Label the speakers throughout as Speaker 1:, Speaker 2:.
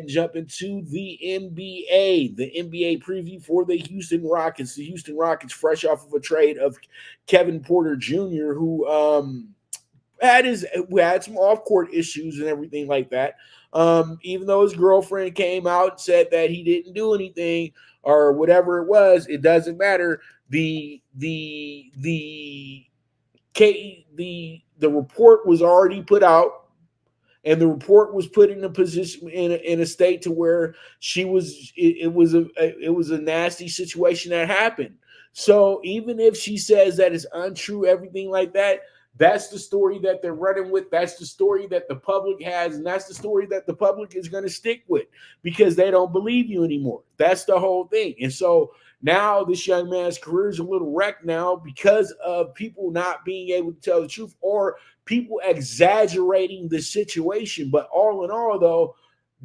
Speaker 1: and jump into the NBA. The NBA preview for the Houston Rockets. The Houston Rockets, fresh off of a trade of Kevin Porter Jr., who had some off court issues and everything like that. Even though his girlfriend came out and said that he didn't do anything or whatever it was, it doesn't matter. The report was already put out, and the report was put in a position in a state to where she was it was a nasty situation that happened. So even if she says that it's untrue, everything like that, that's the story that they're running with. That's the story that the public has, and that's the story that the public is going to stick with because they don't believe you anymore. That's the whole thing. And so now this young man's career is a little wrecked now because of people not being able to tell the truth or people exaggerating the situation. But all in all, though,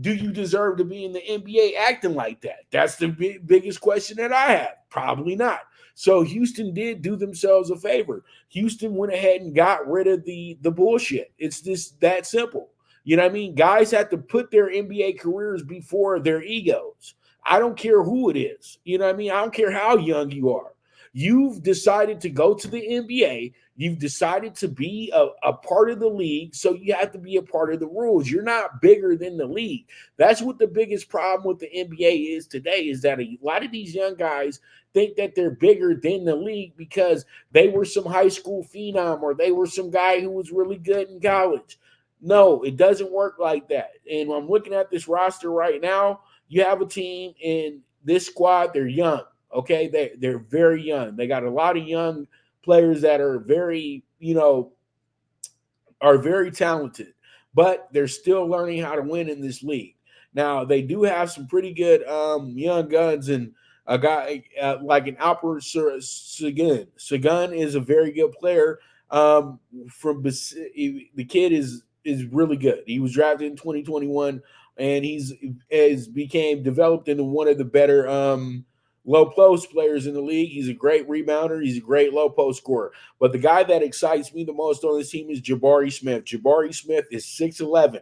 Speaker 1: do you deserve to be in the NBA acting like that? That's the biggest question that I have. Probably not. So Houston did do themselves a favor. Houston went ahead and got rid of the bullshit. It's just that simple. You know what I mean? Guys have to put their NBA careers before their egos. I don't care who it is. You know what I mean? I don't care how young you are. You've decided to go to the NBA. You've decided to be a part of the league, so you have to be a part of the rules. You're not bigger than the league. That's what the biggest problem with the NBA is today, is that a lot of these young guys think that they're bigger than the league because they were some high school phenom or they were some guy who was really good in college. No, it doesn't work like that. And I'm looking at this roster right now. You have a team in this squad, they're young. Okay, they're very young. They got a lot of young players that are very, are very talented, but they're still learning how to win in this league. Now they do have some pretty good young guns, and a guy like an Alper Sagan. Sagan is a very good player. The kid is really good. He was drafted in 2021, and he's became developed into one of the better low post players in the league. He's a great rebounder. He's a great low post scorer. But the guy that excites me the most on this team is Jabari Smith. Jabari Smith is 6'11".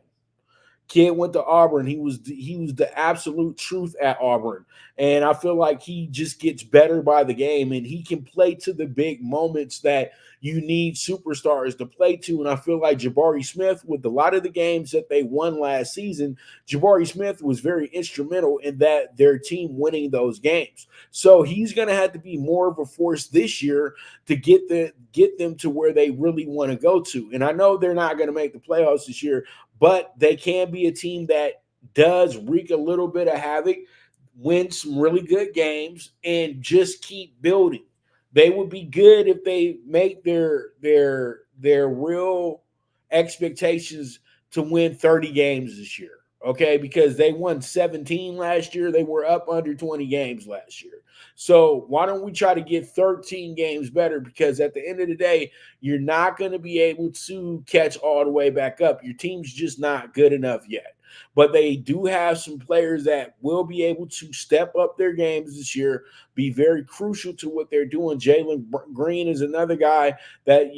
Speaker 1: Kid went to Auburn. He was the absolute truth at Auburn. And I feel like he just gets better by the game, and he can play to the big moments that you need superstars to play to. And I feel like Jabari Smith, with a lot of the games that they won last season, Jabari Smith was very instrumental in that their team winning those games. So he's going to have to be more of a force this year to get them to where they really want to go to. And I know they're not going to make the playoffs this year, but they can be a team that does wreak a little bit of havoc, win some really good games, and just keep building. They would be good if they make their real expectations to win 30 games this year. Okay, because they won 17 last year. They were up under 20 games last year. So why don't we try to get 13 games better? Because at the end of the day, you're not going to be able to catch all the way back up. Your team's just not good enough yet. But they do have some players that will be able to step up their games this year, be very crucial to what they're doing. Jalen Green is another guy that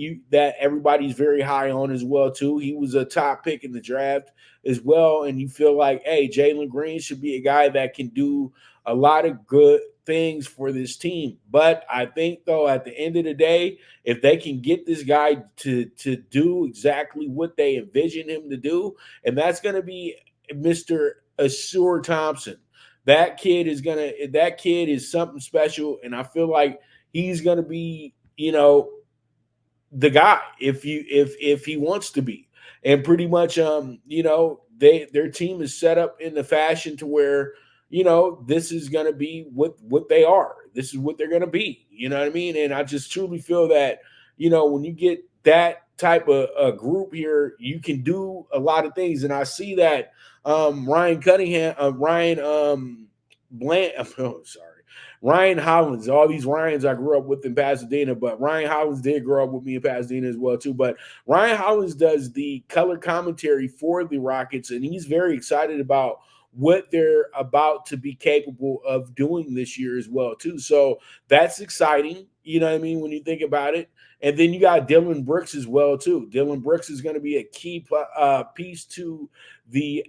Speaker 1: everybody's very high on as well too. He was a top pick in the draft as well, and you feel like, hey, Jalen Green should be a guy that can do a lot of good things for this team. But I think, though, at the end of the day, if they can get this guy to do exactly what they envision him to do, and that's going to be Mr. Asur Thompson. That kid is something special, and I feel like he's gonna be, the guy if he wants to be. And pretty much their team is set up in the fashion to where, this is gonna be what they are. This is what they're gonna be. You know what I mean? And I just truly feel that, when you get that type of a group here, you can do a lot of things. And I see that Ryan Cunningham, Bland, oh, sorry, Ryan Hollins, all these Ryans I grew up with in Pasadena, but Ryan Hollins did grow up with me in Pasadena as well too. But Ryan Hollins does the color commentary for the Rockets, and he's very excited about what they're about to be capable of doing this year as well too. So that's exciting. You know what I mean? When you think about it. And then you got Dylan Brooks as well too. Dylan Brooks is going to be a key piece to the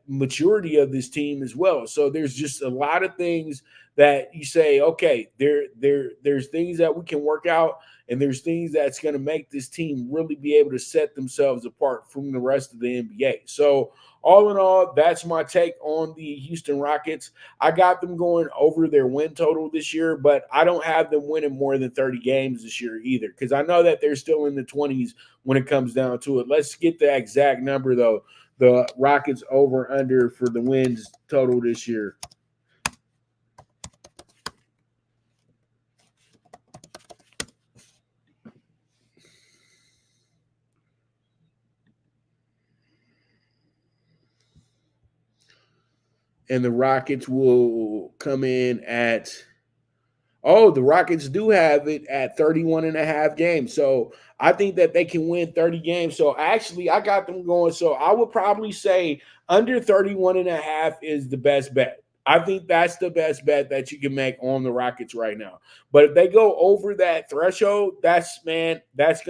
Speaker 1: maturity of this team as well. So there's just a lot of things that you say, okay, there's things that we can work out, and there's things that's going to make this team really be able to set themselves apart from the rest of the NBA. So all in all, that's my take on the Houston Rockets. I got them going over their win total this year, but I don't have them winning more than 30 games this year either, because I know that they're still in the 20s when it comes down to it. Let's get the exact number, though. The Rockets over under for the wins total this year. And the Rockets will come in at, oh, the Rockets do have it at 31 and a half games. So I think that they can win 30 games. So actually, I got them going. So I would probably say under 31 and a half is the best bet. I think that's the best bet that you can make on the Rockets right now. But if they go over that threshold, that's going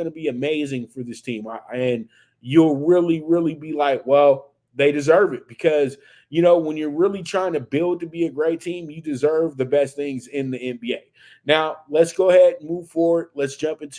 Speaker 1: to be amazing for this team. And you'll really, really be like, well, they deserve it, because when you're really trying to build to be a great team, you deserve the best things in the NBA. Now, let's go ahead and move forward. Let's jump into